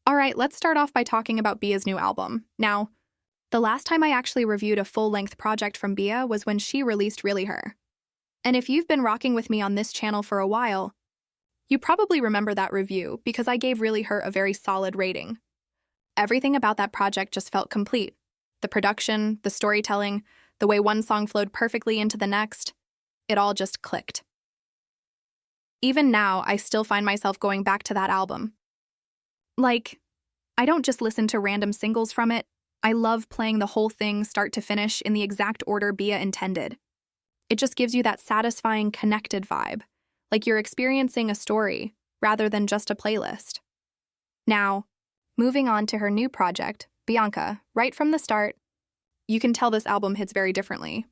Alright, let's start off by talking about Bia's new album. Now, the last time I actually reviewed a full-length project from Bia was when she released Really Her. And if you've been rocking with me on this channel for a while, you probably remember that review because I gave Really Her a very solid rating. Everything about that project just felt complete. The production, the storytelling, the way one song flowed perfectly into the next, it all just clicked. Even now, I still find myself going back to that album. Like, I don't just listen to random singles from it. I love playing the whole thing start to finish in the exact order Bia intended. It just gives you that satisfying, connected vibe, like you're experiencing a story rather than just a playlist. Now, moving on to her new project, Bianca, right from the start, you can tell this album hits very differently.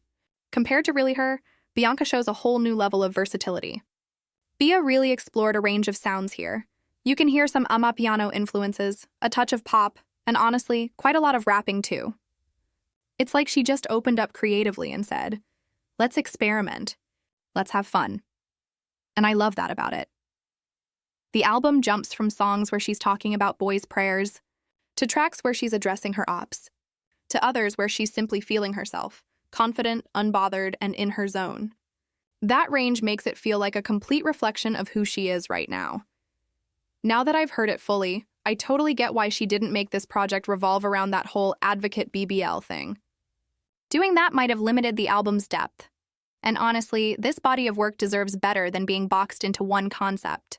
Compared to Really Her, Bianca shows a whole new level of versatility. Bia really explored a range of sounds here. You can hear some amapiano influences, a touch of pop, and honestly, quite a lot of rapping too. It's like she just opened up creatively and said, let's experiment, let's have fun. And I love that about it. The album jumps from songs where she's talking about boys' prayers, to tracks where she's addressing her ops, to others where she's simply feeling herself, confident, unbothered, and in her zone. That range makes it feel like a complete reflection of who she is right now. Now that I've heard it fully, I totally get why she didn't make this project revolve around that whole Advocate BBL thing. Doing that might have limited the album's depth. And honestly, this body of work deserves better than being boxed into one concept.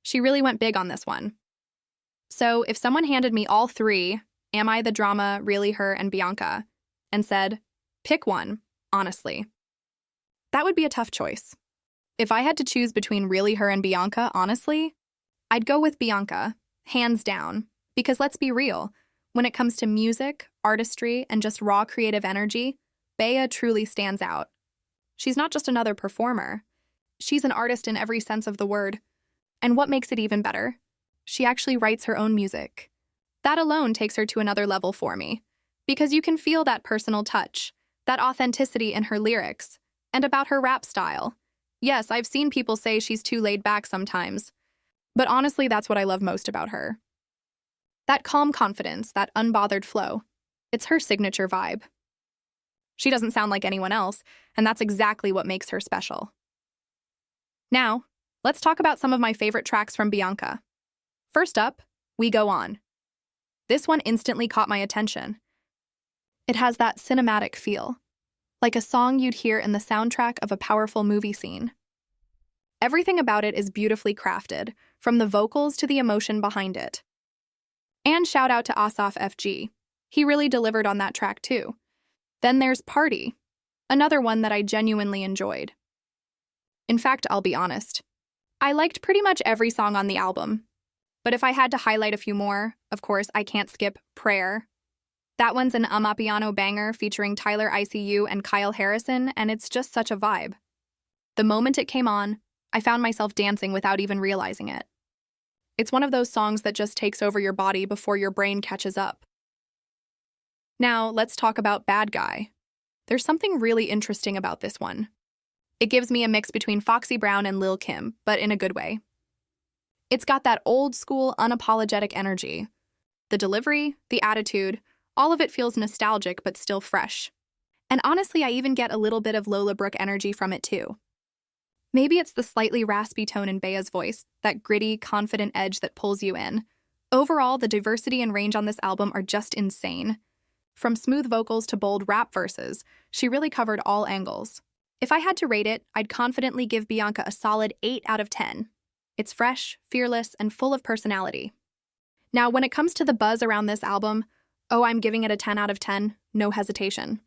She really went big on this one. So if someone handed me all three, Am I the Drama, Really Her, and Bianca, and said, pick one, honestly, that would be a tough choice. If I had to choose between Really Her and Bianca, honestly, I'd go with Bianca, hands down, because let's be real, when it comes to music, artistry, and just raw creative energy, Bea truly stands out. She's not just another performer. She's an artist in every sense of the word. And what makes it even better? She actually writes her own music. That alone takes her to another level for me, because you can feel that personal touch, that authenticity in her lyrics, and about her rap style. Yes, I've seen people say she's too laid back sometimes, but honestly, that's what I love most about her. That calm confidence, that unbothered flow, it's her signature vibe. She doesn't sound like anyone else, and that's exactly what makes her special. Now, let's talk about some of my favorite tracks from Bianca. First up, We Go On. This one instantly caught my attention. It has that cinematic feel, like a song you'd hear in the soundtrack of a powerful movie scene. Everything about it is beautifully crafted, from the vocals to the emotion behind it. And shout out to Asaf FG. He really delivered on that track too. Then there's Party, another one that I genuinely enjoyed. In fact, I'll be honest, I liked pretty much every song on the album. But if I had to highlight a few more, of course, I can't skip Prayer. That one's an amapiano banger featuring Tyler ICU and Kyle Harrison, and it's just such a vibe. The moment it came on, I found myself dancing without even realizing it. It's one of those songs that just takes over your body before your brain catches up. Now, let's talk about Bad Guy. There's something really interesting about this one. It gives me a mix between Foxy Brown and Lil' Kim, but in a good way. It's got that old-school, unapologetic energy. The delivery, the attitude, all of it feels nostalgic but still fresh. And honestly, I even get a little bit of Lola Brooke energy from it too. Maybe it's the slightly raspy tone in Bea's voice, that gritty, confident edge that pulls you in. Overall, the diversity and range on this album are just insane. From smooth vocals to bold rap verses, she really covered all angles. If I had to rate it, I'd confidently give Bianca a solid 8 out of 10. It's fresh, fearless, and full of personality. Now, when it comes to the buzz around this album, I'm giving it a 10 out of 10, no hesitation.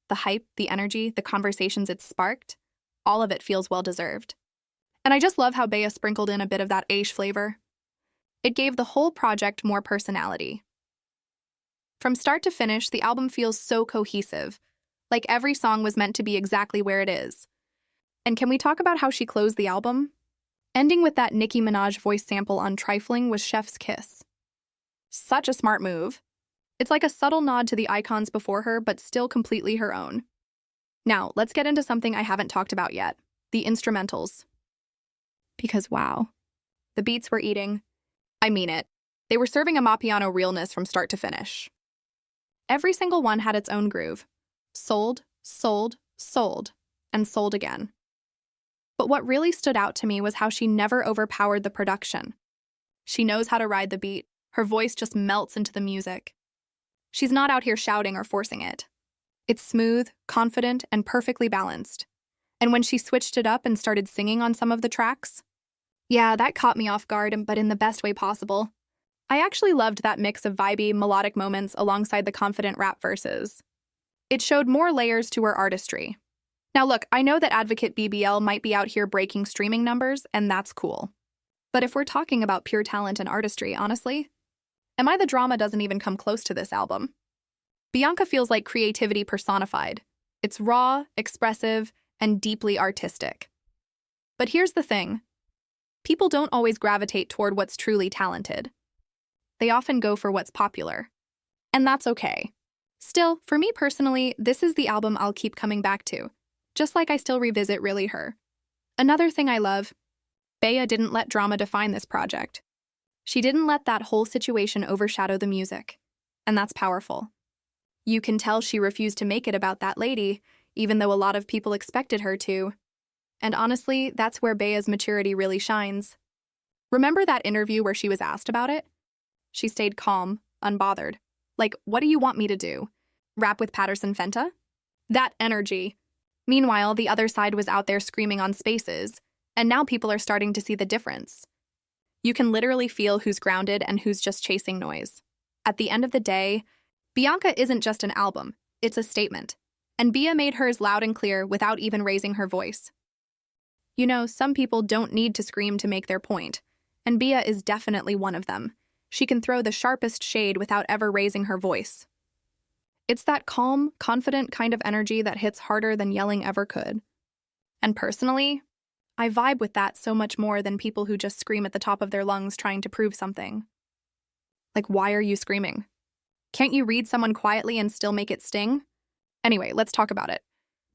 The hype, the energy, the conversations it sparked, all of it feels well-deserved. And I just love how Bea sprinkled in a bit of that Aish flavor. It gave the whole project more personality. From start to finish, the album feels so cohesive, like every song was meant to be exactly where it is. And can we talk about how she closed the album? Ending with that Nicki Minaj voice sample on Trifling was Chef's Kiss. Such a smart move. It's like a subtle nod to the icons before her, but still completely her own. Now, let's get into something I haven't talked about yet, the instrumentals. Because wow, the beats were eating. I mean it. They were serving Amapiano realness from start to finish. Every single one had its own groove. Sold, sold, sold, and sold again. But what really stood out to me was how she never overpowered the production. She knows how to ride the beat. Her voice just melts into the music. She's not out here shouting or forcing it. It's smooth, confident, and perfectly balanced. And when she switched it up and started singing on some of the tracks, yeah, that caught me off guard, but in the best way possible. I actually loved that mix of vibey, melodic moments alongside the confident rap verses. It showed more layers to her artistry. Now look, I know that Advocate BBL might be out here breaking streaming numbers, and that's cool. But if we're talking about pure talent and artistry, honestly, Am I the Drama doesn't even come close to this album. Bianca feels like creativity personified. It's raw, expressive, and deeply artistic. But here's the thing. People don't always gravitate toward what's truly talented. They often go for what's popular. And that's okay. Still, for me personally, this is the album I'll keep coming back to, just like I still revisit Really Her. Another thing I love, BIA didn't let drama define this project. She didn't let that whole situation overshadow the music, and that's powerful. You can tell she refused to make it about that lady, even though a lot of people expected her to. And honestly, that's where BIA's maturity really shines. Remember that interview where she was asked about it? She stayed calm, unbothered. Like, what do you want me to do? Rap with Patterson Fenta? That energy. Meanwhile, the other side was out there screaming on Spaces, and now people are starting to see the difference. You can literally feel who's grounded and who's just chasing noise. At the end of the day, Bianca isn't just an album, it's a statement. And BIA made hers loud and clear without even raising her voice. You know, some people don't need to scream to make their point, and BIA is definitely one of them. She can throw the sharpest shade without ever raising her voice. It's that calm, confident kind of energy that hits harder than yelling ever could. And personally, I vibe with that so much more than people who just scream at the top of their lungs trying to prove something. Like, why are you screaming? Can't you read someone quietly and still make it sting? Anyway, let's talk about it.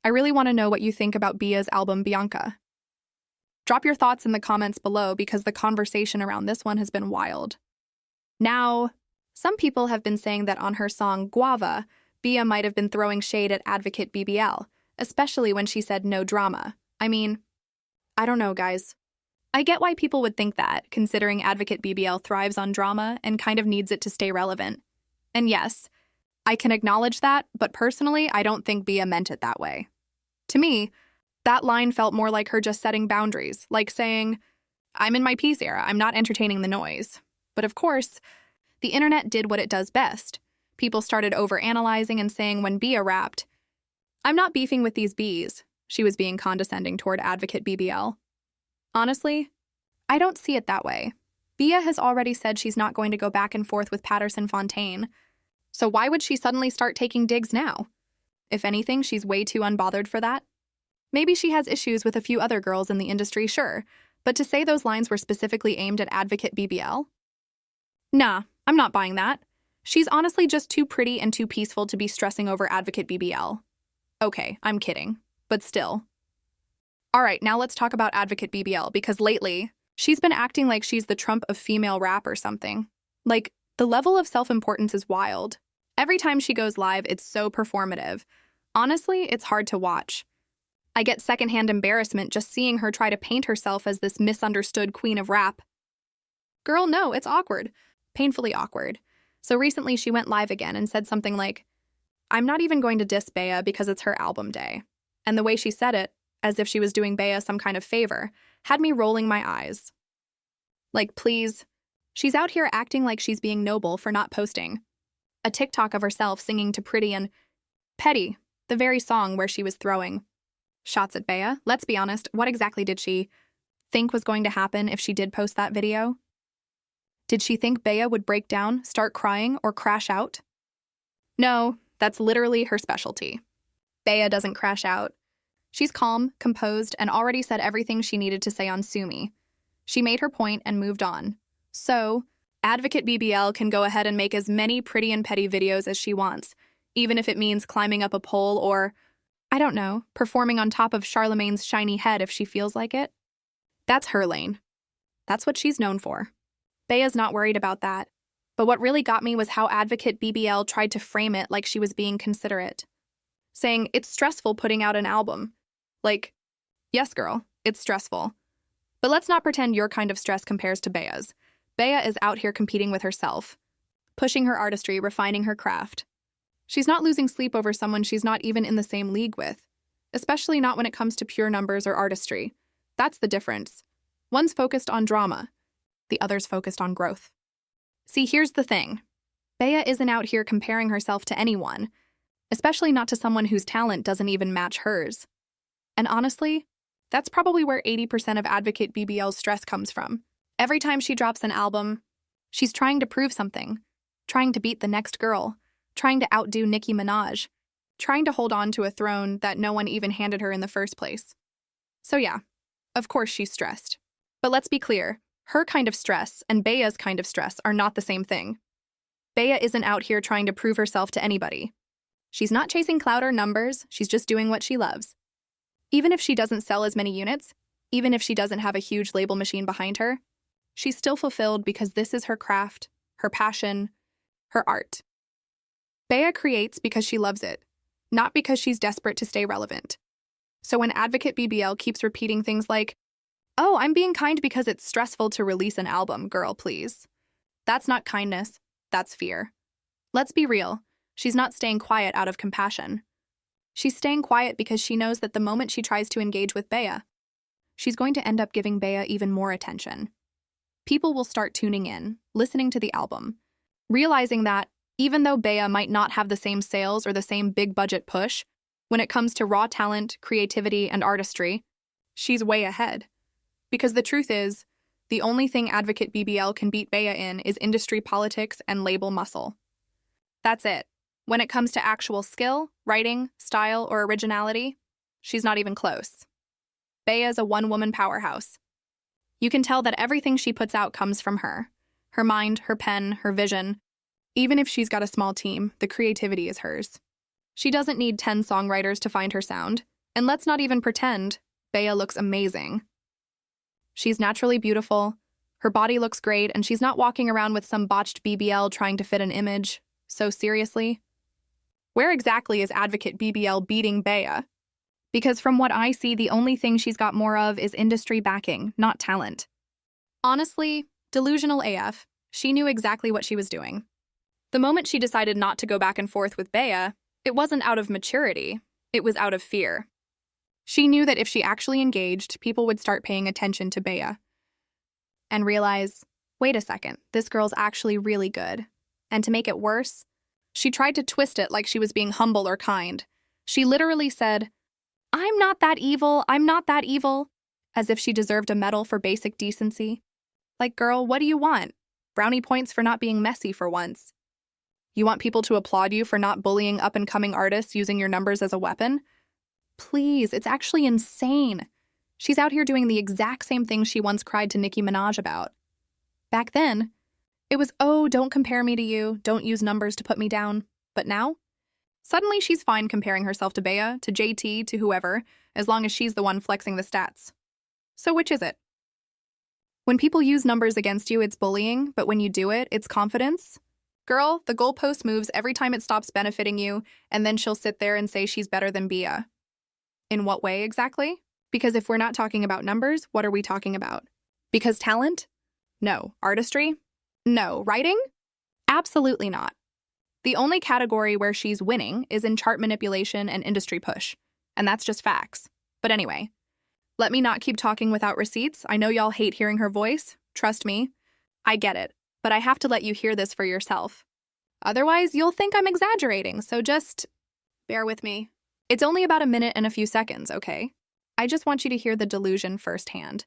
I really want to know what you think about BIA's album Bianca. Drop your thoughts in the comments below because the conversation around this one has been wild. Now, some people have been saying that on her song Guava, BIA might have been throwing shade at Advocate BBL, especially when she said no drama. I mean, I don't know, guys. I get why people would think that, considering Advocate BBL thrives on drama and kind of needs it to stay relevant. And yes, I can acknowledge that, but personally, I don't think BIA meant it that way. To me, that line felt more like her just setting boundaries, like saying, I'm in my peace era, I'm not entertaining the noise. But of course, the internet did what it does best. People started overanalyzing and saying when BIA rapped, I'm not beefing with these bees, she was being condescending toward Advocate BBL. Honestly, I don't see it that way. BIA has already said she's not going to go back and forth with Patterson Fontaine, so why would she suddenly start taking digs now? If anything, she's way too unbothered for that. Maybe she has issues with a few other girls in the industry, sure, but to say those lines were specifically aimed at Advocate BBL? Nah, I'm not buying that. She's honestly just too pretty and too peaceful to be stressing over Advocate BBL. Okay, I'm kidding, but still. Alright, now let's talk about Advocate BBL, because lately, she's been acting like she's the Trump of female rap or something. Like, the level of self-importance is wild. Every time she goes live, it's so performative. Honestly, it's hard to watch. I get secondhand embarrassment just seeing her try to paint herself as this misunderstood queen of rap. Girl, no, it's awkward. Painfully awkward. So recently she went live again and said something like, I'm not even going to diss BIA because it's her album day. And the way she said it, as if she was doing BIA some kind of favor, had me rolling my eyes. Like, please. She's out here acting like she's being noble for not posting a TikTok of herself singing to Pretty and Petty, the very song where she was throwing shots at BIA. Let's be honest, what exactly did she think was going to happen if she did post that video? Did she think BIA would break down, start crying, or crash out? No, that's literally her specialty. BIA doesn't crash out. She's calm, composed, and already said everything she needed to say on Sumi. She made her point and moved on. So, Advocate BBL can go ahead and make as many Pretty and Petty videos as she wants, even if it means climbing up a pole or, I don't know, performing on top of Charlemagne's shiny head if she feels like it. That's her lane. That's what she's known for. BIA's not worried about that. But what really got me was how Advocate BBL tried to frame it like she was being considerate, saying, it's stressful putting out an album. Like, yes, girl, it's stressful. But let's not pretend your kind of stress compares to Bea's. Bea is out here competing with herself, pushing her artistry, refining her craft. She's not losing sleep over someone she's not even in the same league with, especially not when it comes to pure numbers or artistry. That's the difference. One's focused on drama, the other's focused on growth. See, here's the thing. Bea isn't out here comparing herself to anyone, especially not to someone whose talent doesn't even match hers. And honestly, that's probably where 80% of Advocate BBL's stress comes from. Every time she drops an album, she's trying to prove something, trying to beat the next girl, trying to outdo Nicki Minaj, trying to hold on to a throne that no one even handed her in the first place. So yeah, of course she's stressed. But let's be clear, her kind of stress and Bea's kind of stress are not the same thing. Bea isn't out here trying to prove herself to anybody. She's not chasing clout or numbers, she's just doing what she loves. Even if she doesn't sell as many units, even if she doesn't have a huge label machine behind her, she's still fulfilled because this is her craft, her passion, her art. Bea creates because she loves it, not because she's desperate to stay relevant. So when Advocate BBL keeps repeating things like, oh, I'm being kind because it's stressful to release an album, girl, please. That's not kindness, that's fear. Let's be real, she's not staying quiet out of compassion. She's staying quiet because she knows that the moment she tries to engage with Bea, she's going to end up giving Bea even more attention. People will start tuning in, listening to the album, realizing that even though Bea might not have the same sales or the same big budget push, when it comes to raw talent, creativity, and artistry, she's way ahead. Because the truth is, the only thing Advocate BBL can beat Bea in is industry politics and label muscle. That's it. When it comes to actual skill, writing, style, or originality, she's not even close. Bea is a one-woman powerhouse. You can tell that everything she puts out comes from her. Her mind, her pen, her vision. Even if she's got a small team, the creativity is hers. She doesn't need 10 songwriters to find her sound. And let's not even pretend, Bea looks amazing. She's naturally beautiful, her body looks great, and she's not walking around with some botched BBL trying to fit an image. So seriously? Where exactly is Advocate BBL beating Bea? Because from what I see, the only thing she's got more of is industry backing, not talent. Honestly, delusional AF, she knew exactly what she was doing. The moment she decided not to go back and forth with Bea, it wasn't out of maturity, it was out of fear. She knew that if she actually engaged, people would start paying attention to Bea and realize, wait a second, this girl's actually really good. And to make it worse, she tried to twist it like she was being humble or kind. She literally said, I'm not that evil, I'm not that evil, as if she deserved a medal for basic decency. Like, girl, what do you want? Brownie points for not being messy for once. You want people to applaud you for not bullying up-and-coming artists using your numbers as a weapon? Please, it's actually insane. She's out here doing the exact same thing she once cried to Nicki Minaj about. Back then, it was, oh, don't compare me to you, don't use numbers to put me down. But now, suddenly she's fine comparing herself to Bea, to JT, to whoever, as long as she's the one flexing the stats. So which is it? When people use numbers against you, it's bullying, but when you do it, it's confidence? Girl, the goalpost moves every time it stops benefiting you, and then she'll sit there and say she's better than Bea. In what way exactly? Because if we're not talking about numbers, what are we talking about? Because talent? No. Artistry? No. Writing? Absolutely not. The only category where she's winning is in chart manipulation and industry push, and that's just facts. But anyway, let me not keep talking without receipts. I know y'all hate hearing her voice. Trust me. I get it, but I have to let you hear this for yourself. Otherwise, you'll think I'm exaggerating, so just bear with me. It's only about a minute and a few seconds, okay? I just want you to hear the delusion firsthand.